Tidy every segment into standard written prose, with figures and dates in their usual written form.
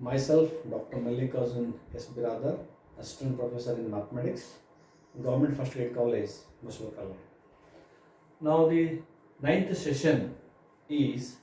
Myself, Dr. Mallikarjun S. Biradar, Assistant Professor in Mathematics, Government First Grade College, Maswakala. Now the ninth session is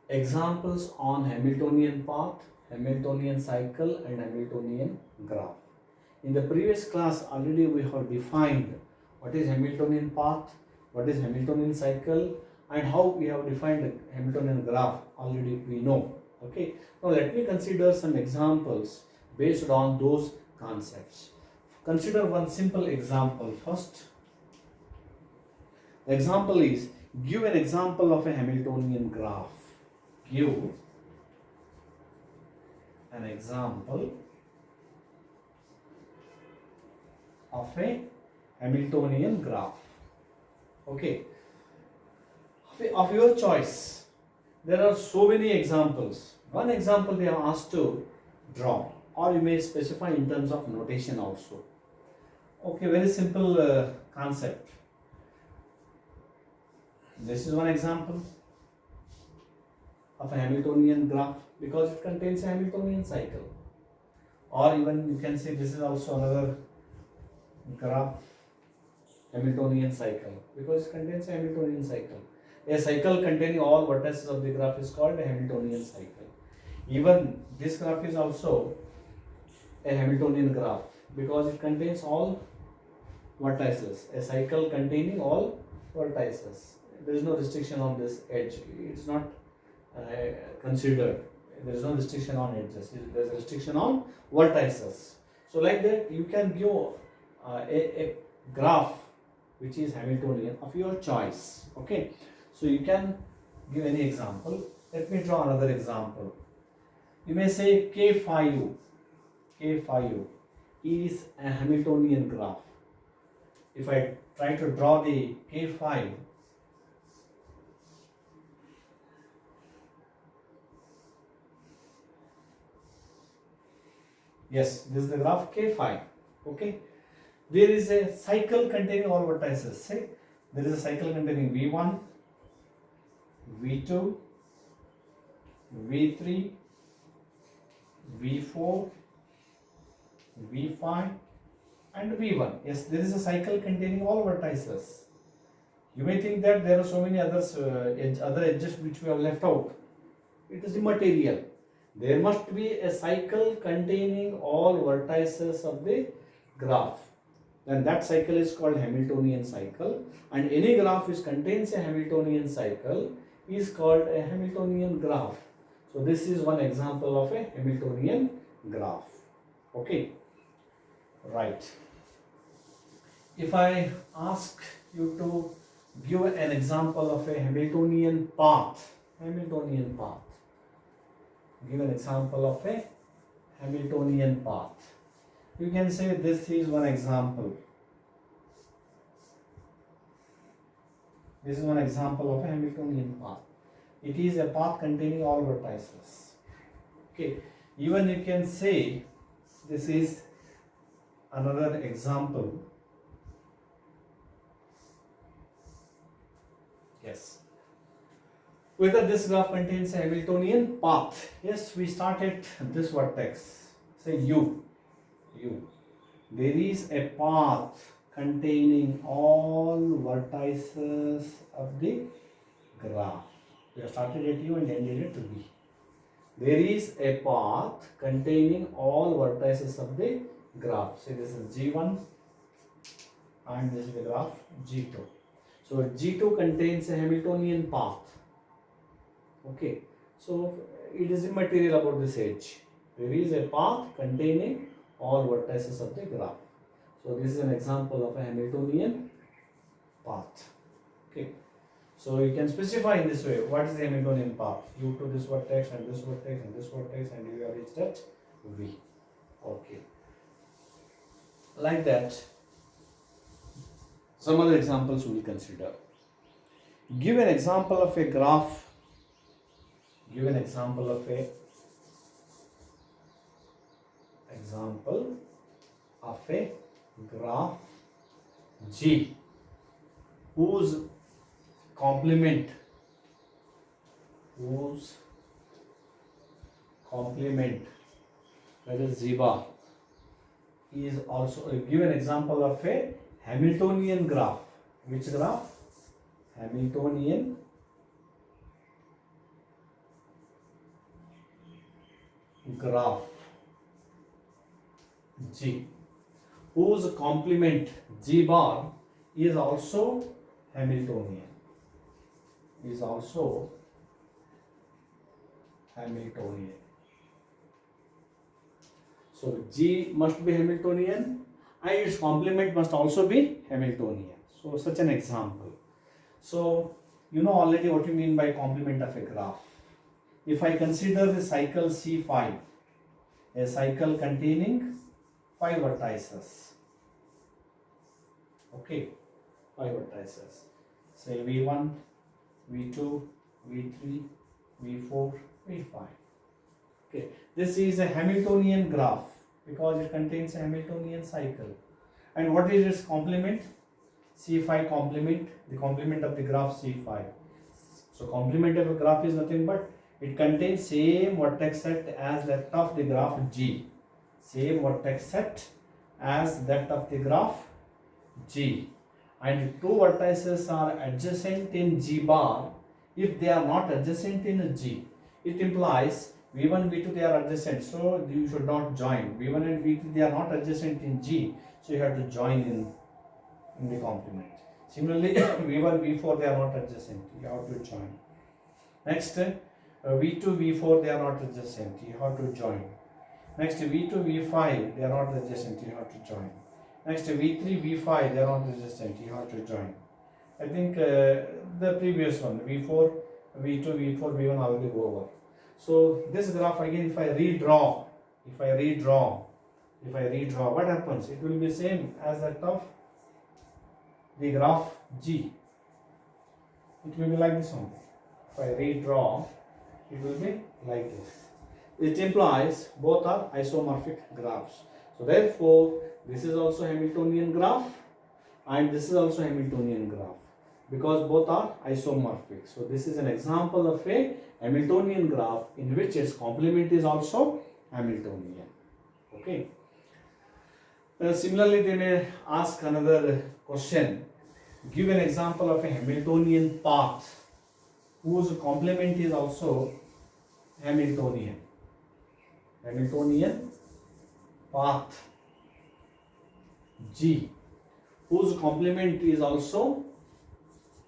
examples on Hamiltonian path, Hamiltonian cycle and Hamiltonian graph. In the previous class already we have defined what is Hamiltonian path, what is Hamiltonian cycle and how we have defined Hamiltonian graph already we know. Okay, now let me consider some examples based on those concepts. Consider one simple example first. The example is, give an example of a Hamiltonian graph. Give an example of a Hamiltonian graph. Okay, of your choice. There are so many examples. One example they are asked to draw, or you may specify in terms of notation also. Okay, very simple concept. This is one example of a Hamiltonian graph because it contains a Hamiltonian cycle. Or even you can say this is also another graph, Hamiltonian cycle, because it contains a Hamiltonian cycle. A cycle containing all vertices of the graph is called a Hamiltonian cycle. Even this graph is also a Hamiltonian graph because it contains all vertices. A cycle containing all vertices. There is no restriction on this edge. It's not considered. There is no restriction on edges. There is a restriction on vertices. So like that, you can give a graph which is Hamiltonian of your choice. Okay. So you can give any example. Let me draw another example. You may say K phi u is a Hamiltonian graph. If I try to draw the K phi, yes, this is the graph K phi. Okay. There is a cycle containing all vertices. Say there is a cycle containing V1, V2, V3, V4, V5 and V1. Yes, there is a cycle containing all vertices. You may think that there are so many others, other edges which we have left out. It is immaterial. There must be a cycle containing all vertices of the graph. Then that cycle is called Hamiltonian cycle, and any graph which contains a Hamiltonian cycle is called a Hamiltonian graph. So this is one example of a Hamiltonian graph. Okay, right. If I ask you to give an example of a Hamiltonian path, give an example of a Hamiltonian path. You can say this is one example. This is one example of a Hamiltonian path. It is a path containing all vertices. Okay. Even you can say this is another example. Yes. Whether this graph contains a Hamiltonian path. Yes, we start at this vertex. Say U. There is a path containing all vertices of the graph. We have started at U and ended at V. There is a path containing all vertices of the graph. Say this is G1 and this is the graph G2. So G2 contains a Hamiltonian path. Okay. So it is immaterial about this edge. There is a path containing all vertices of the graph. So this is an example of a Hamiltonian path. Okay. So you can specify in this way, what is the Hamiltonian path? U to this vertex and this vertex and this vertex, and you have reached at V. Okay. Like that. Some other examples we will consider. Give an example of a graph. Give an example of a graph G whose complement that is G bar, is also give an example of a Hamiltonian graph. Which graph? Hamiltonian graph G, whose complement G bar is also Hamiltonian. Is also Hamiltonian. So G must be Hamiltonian and its complement must also be Hamiltonian. So such an example. So you know already what you mean by complement of a graph. If I consider the cycle C5, a cycle containing 5 vertices. Okay, 5 vertices. Say V1, V2, V3, V4, V5. Okay, this is a Hamiltonian graph because it contains a Hamiltonian cycle. And what is its complement? C5 complement, the complement of the graph C5. So complement of a graph is nothing but it contains same vertex set as that of the graph G. Same vertex set as that of the graph G. And two vertices are adjacent in G bar. If they are not adjacent in G, it implies V1, V2 they are adjacent, so you should not join. V1 and V3 they are not adjacent in G, so you have to join in the complement. Similarly, V1, V4 they are not adjacent, you have to join. Next, V2, V4 they are not adjacent, you have to join. Next, V2, V5 they are not adjacent, you have to join. Next, V3, V5 they are not adjacent, you have to join. I think the previous one, V4, V2, V4, V1 already go over. So this graph again, if I redraw, what happens? It will be same as that of the graph G. It will be like this one. If I redraw, it will be like this. It implies both are isomorphic graphs. So therefore, this is also Hamiltonian graph and this is also Hamiltonian graph because both are isomorphic. So this is an example of a Hamiltonian graph in which its complement is also Hamiltonian. Okay. Similarly, they may ask another question. Give an example of a Hamiltonian path whose complement is also Hamiltonian. Hamiltonian path G, whose complement is also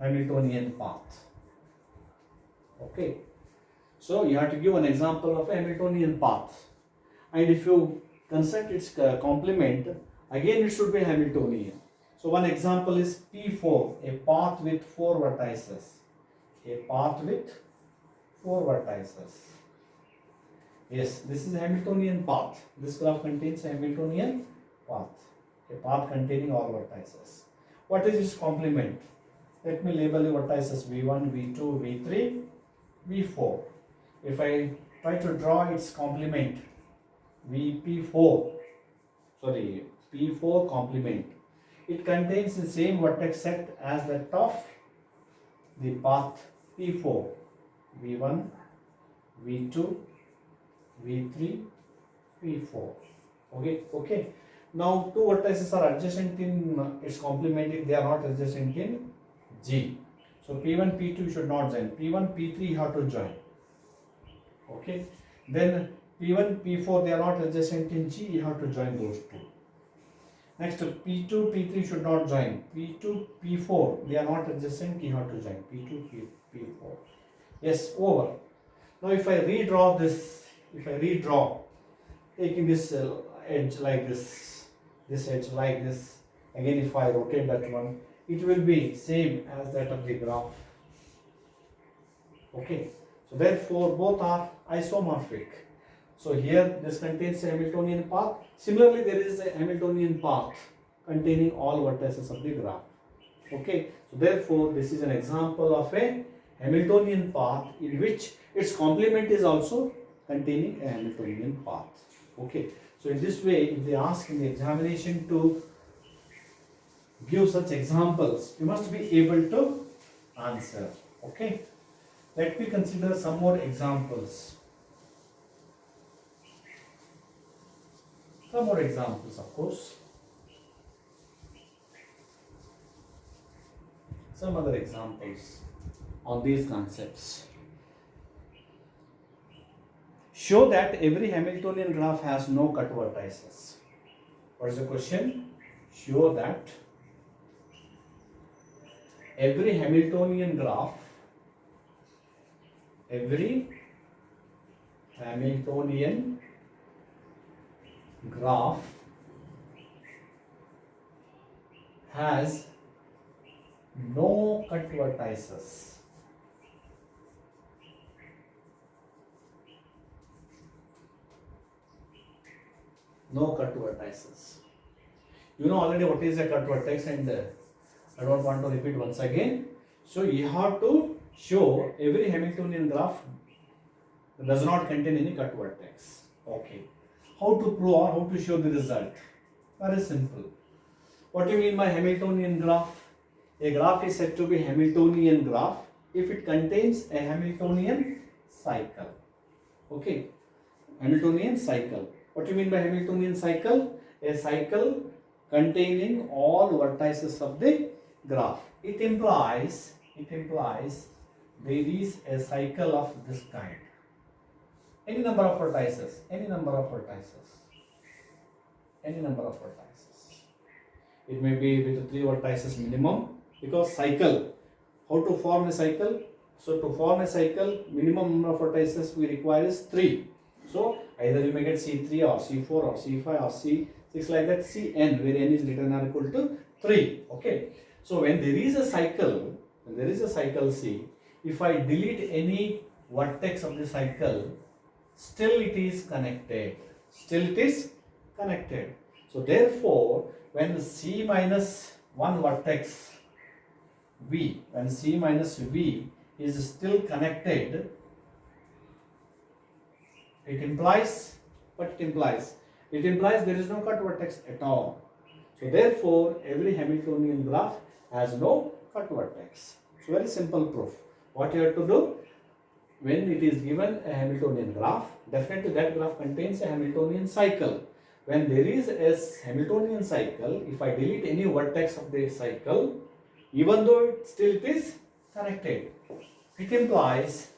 Hamiltonian path. Okay. So you have to give an example of a Hamiltonian path. And if you construct its complement, again it should be Hamiltonian. So one example is P4, a path with 4 vertices. A path with 4 vertices. Yes, this is a Hamiltonian path. This graph contains a Hamiltonian path. A path containing all vertices. What is its complement? Let me label the vertices V1, V2, V3, V4. If I try to draw its complement, P4 complement, it contains the same vertex set as that of the path P4, V1, V2, V3, V4. Okay. Now two vertices are adjacent in its complement if they are not adjacent in G. So P1, P2 should not join. P1, P3 you have to join. Okay. Then P1, P4 they are not adjacent in G, you have to join those two. Next, P2, P3 should not join. P2, P4 they are not adjacent, you have to join. P2, P4. Yes, over. Now if I redraw this, taking this edge like this edge like this, again if I rotate that one, it will be same as that of the graph. Okay. So therefore both are isomorphic. So here this contains a Hamiltonian path. Similarly, there is a Hamiltonian path containing all vertices of the graph. Okay. So therefore this is an example of a Hamiltonian path in which its complement is also containing a Hamiltonian path. Okay. So in this way, if they ask in the examination to give such examples, you must be able to answer. Okay. Let me consider some more examples. Some more examples, of course. Some other examples on these concepts. Show that every Hamiltonian graph has no cut vertices. What is the question? Show that every Hamiltonian graph has no cut vertices. No cut vertices. You know already what is a cut vertex, and I don't want to repeat once again. So you have to show every Hamiltonian graph does not contain any cut vertex. Okay. How to prove or how to show the result? Very simple. What do you mean by Hamiltonian graph? A graph is said to be Hamiltonian graph if it contains a Hamiltonian cycle. Okay. Hamiltonian cycle. What do you mean by Hamiltonian cycle? A cycle containing all vertices of the graph. It implies there is a cycle of this kind. Any number of vertices. It may be with 3 vertices minimum, because cycle. How to form a cycle? So to form a cycle, minimum number of vertices we require is 3. So either you may get C3 or C4 or C5 or C6 like that, Cn, where n is greater than or equal to 3. Okay. So when there is a cycle, C, if I delete any vertex of the cycle, still it is connected. So therefore, when C minus 1 vertex V, when C minus V is still connected, it implies there is no cut vertex at all. So therefore, every Hamiltonian graph has no cut vertex. So very simple proof. What you have to do? When it is given a Hamiltonian graph, definitely that graph contains a Hamiltonian cycle. When there is a Hamiltonian cycle, if I delete any vertex of the cycle, even though it is connected, it implies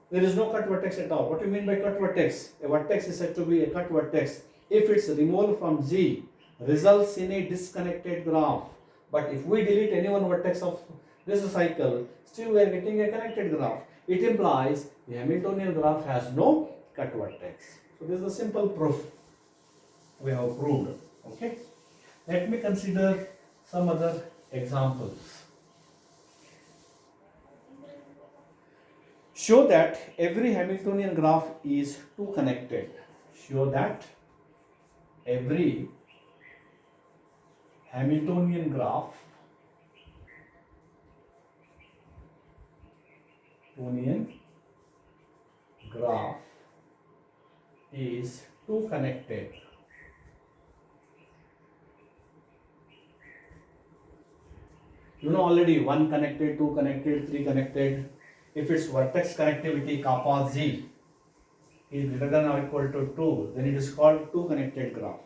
there is no cut vertex at all. What do you mean by cut vertex? A vertex is said to be a cut vertex if its removal from G results in a disconnected graph. But if we delete any one vertex of this cycle, still we are getting a connected graph. It implies the Hamiltonian graph has no cut vertex. So this is a simple proof we have proved. Okay. Let me consider some other examples. Show that every Hamiltonian graph is 2 connected. Show that every Hamiltonian graph is 2 connected. You know already 1 connected, 2 connected, 3 connected. If its vertex connectivity kappa z is greater than or equal to 2, then it is called 2 connected graph.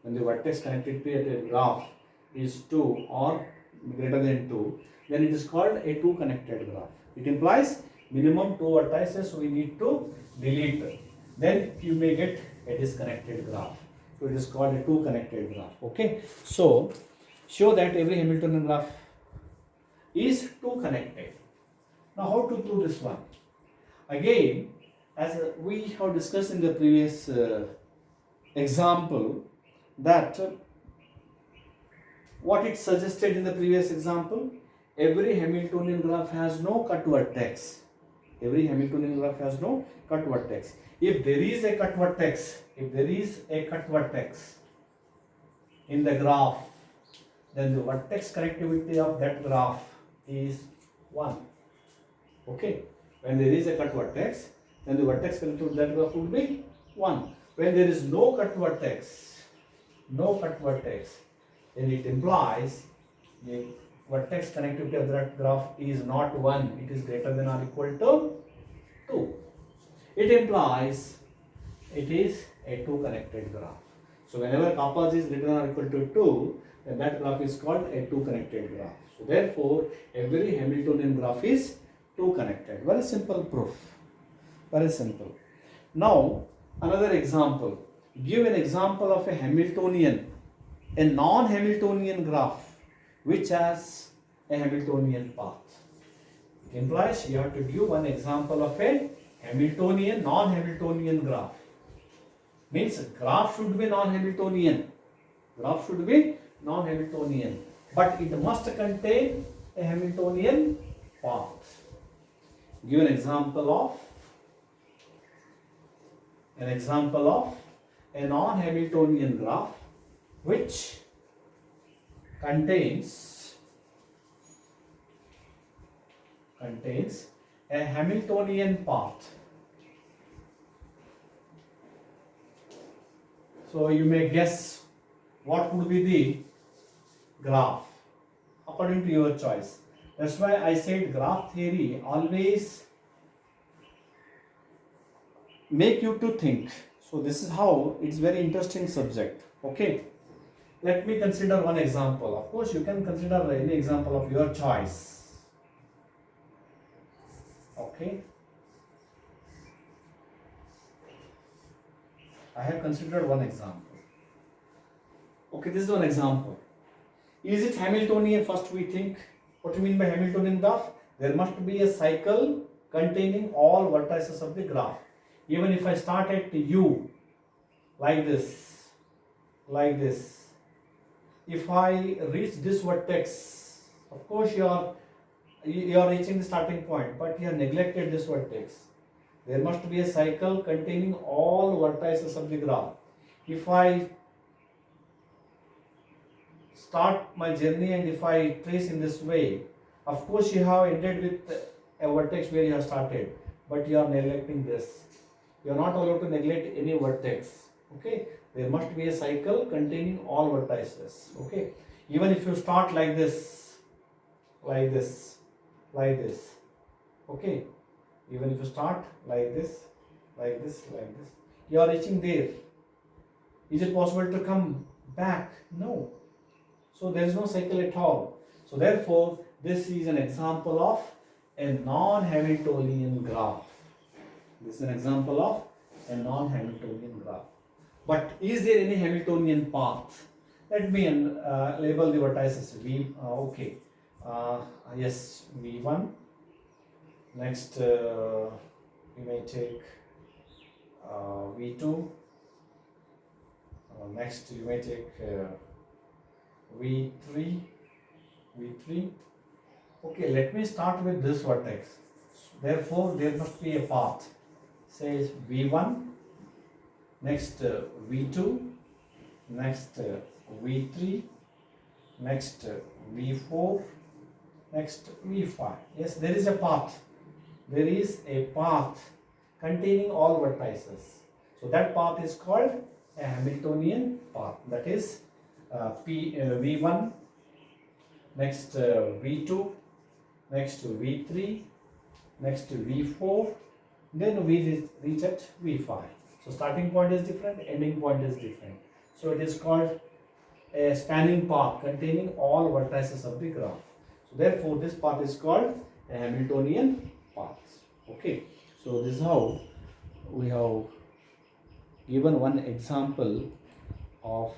When the vertex connectivity at a graph is 2 or greater than 2, then it is called a 2 connected graph. It implies minimum 2 vertices we need to delete. Then you may get a disconnected graph. So it is called a 2 connected graph. Okay. So show that every Hamiltonian graph is 2 connected. Now how to prove this one? Again, as we have discussed in the previous example, that what it suggested in the previous example, every Hamiltonian graph has no cut vertex. Every Hamiltonian graph has no cut vertex. If there is a cut vertex, in the graph, then the vertex connectivity of that graph is 1. Okay. When there is a cut vertex, then the vertex connectivity of that graph would be 1. When there is no cut vertex, then it implies the vertex connectivity of that graph is not 1, it is greater than or equal to 2. It implies It is a two connected graph. So whenever compass is greater or equal to 2, then that graph is called a two connected graph. So therefore, every Hamiltonian graph is two connected. Very simple proof. Very simple. Now, another example. Give an example of a Hamiltonian, a non-Hamiltonian graph which has a Hamiltonian path. Implies you have to give one example of a Hamiltonian, non-Hamiltonian graph. Means graph should be non-Hamiltonian. Graph should be non-Hamiltonian, but it must contain a Hamiltonian path. Give an example of a non-Hamiltonian graph which contains a Hamiltonian path. So you may guess what would be the graph according to your choice. That's why I said graph theory always make you to think. So this is how it's very interesting subject. Okay, let me consider one example. Of course you can consider any example of your choice. Okay, I have considered one example. Okay, this is one example. Is it Hamiltonian? First we think, what do you mean by Hamiltonian graph? There must be a cycle containing all vertices of the graph. Even if I start at U like this, if I reach this vertex, of course you are reaching the starting point, but you have neglected this vertex. There must be a cycle containing all vertices of the graph. If I start my journey and if I trace in this way, of course you have ended with a vertex where you have started, but you are neglecting this. You are not allowed to neglect any vertex. Okay, there must be a cycle containing all vertices. Okay, even if you start like this, okay, even if you start like this, you are reaching there. Is it possible to come back? No. So there is no cycle at all. So therefore, this is an example of a non-Hamiltonian graph. This is an example of a non-Hamiltonian graph. But is there any Hamiltonian path? Let me label the vertices V. Okay. Yes, V1. Next, we may take V2. Next, you may take V3. Okay, let me start with this vertex. Therefore, there must be a path. Says V1, next V2, next V3, next V4, next V5. Yes, there is a path. There is a path containing all vertices. So that path is called a Hamiltonian path. That is V1, next V2, next V3, next V4, then we reach at V5. So starting point is different, ending point is different. So it is called a spanning path containing all vertices of the graph. So therefore this path is called a Hamiltonian path. Okay, so this is how we have given one example of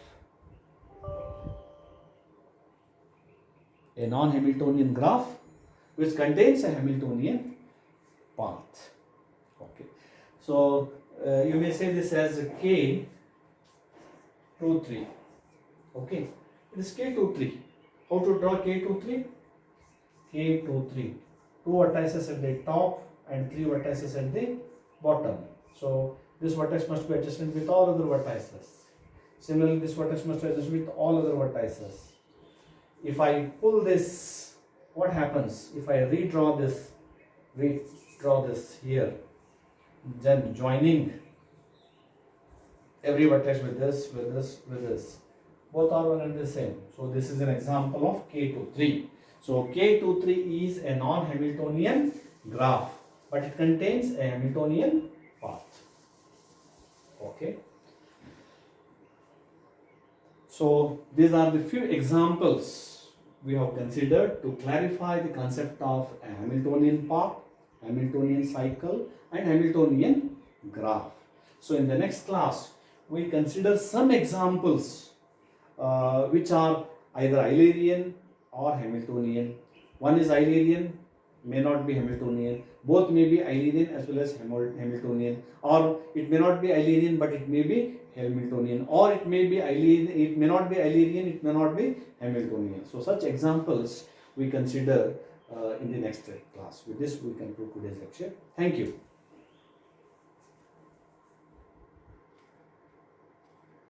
a non-Hamiltonian graph which contains a Hamiltonian path. Okay, so you may say this as K23. Okay, it is K23. How to draw K23? K23. Two vertices at the top and three vertices at the bottom. So this vertex must be adjacent with all other vertices. Similarly, this vertex must be adjacent with all other vertices. If I pull this, what happens? If I redraw this here, then joining every vertex with this, both are one and the same. So this is an example of K23. So K23 is a non-Hamiltonian graph, but it contains a Hamiltonian path. Okay. So these are the few examples we have considered to clarify the concept of a Hamiltonian path, Hamiltonian cycle and Hamiltonian graph. So in the next class, we consider some examples which are either Eulerian or Hamiltonian. One is Eulerian, may not be Hamiltonian. Both may be Eulerian as well as Hamiltonian, or it may not be Eulerian but it may be Hamiltonian, or it may be Eulerian, it may not be Eulerian, it may not be Hamiltonian. So such examples we consider in the next class. With this we conclude today's lecture. Thank you.